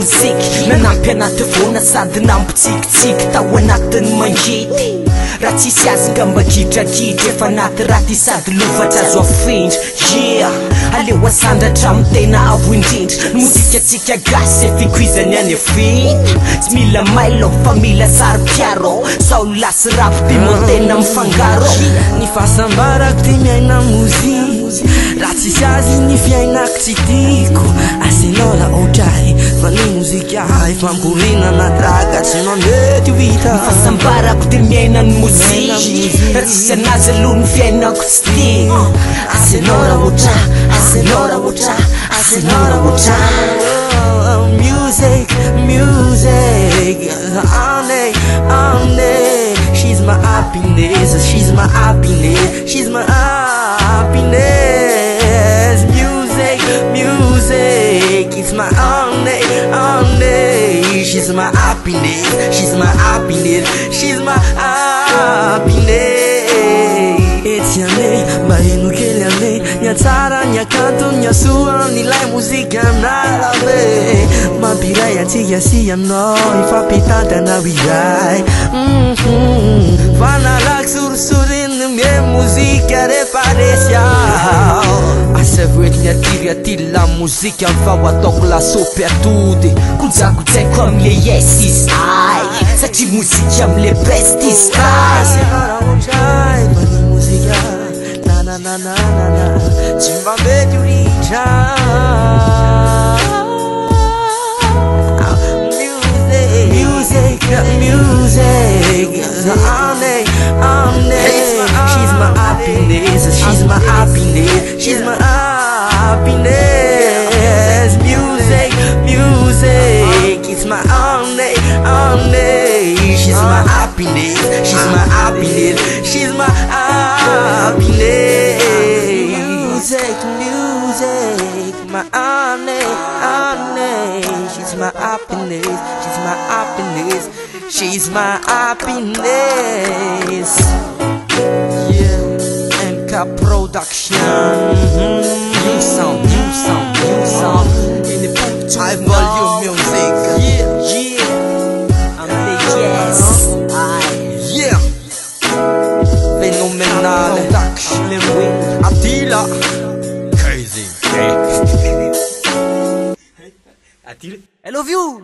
muziky nanampy anaty vona sady nampitsikitsiky tao anatin'ny mangity raha tsisy azy ngambagidrakidra efa anaty raty sady lovatra azo afindra aleo asandratra amy tena avo indrindra ny mozikatsika gasy efikuizany any vita tsy mila mailo fa mila sary-piaro sao lasy ravo timontena mifangaro ny fahasambarako ty miaina moziky raha tsisy azy ny fiainako tsy tiako asenao la otray fa ny mozika famborina anatraga tsy mamety ho hita fahasambarako ty miaina ny moziky raha tsisy anazy aloha ny fiainako tsy tiako asenao la otra asenao la otra asenao la otra music she's my happiness, she's my happiness, she's my happiness. Music, it's my only. She's my happiness, she's my happiness, she's my happiness. Etiane, bahino keliane, nya tsara, nya kanto, nya soa, nilay muzika nalabe. Mampiray atsika sy aminao, ifampitantana iray. Fanalak sursurin mie muzika refaresya asevoetiny atiry atily la muzika mifao ataoko lasopy atody kojakojaiko amle yes is I satria mozika amle best is I asenara otray fa ny muzika nananananana tsy mba mety uritra music she's my happiness, she's my happiness, she's my happiness. Music, it's my only. She's my happiness, she's my happiness, she's my happiness. Music, my only. She's my happiness, she's my happiness, she's my happiness. Production. New sound. In the high volume music. I'm the yes I Phenomenal production. Attila. Crazy. Attila. I love you.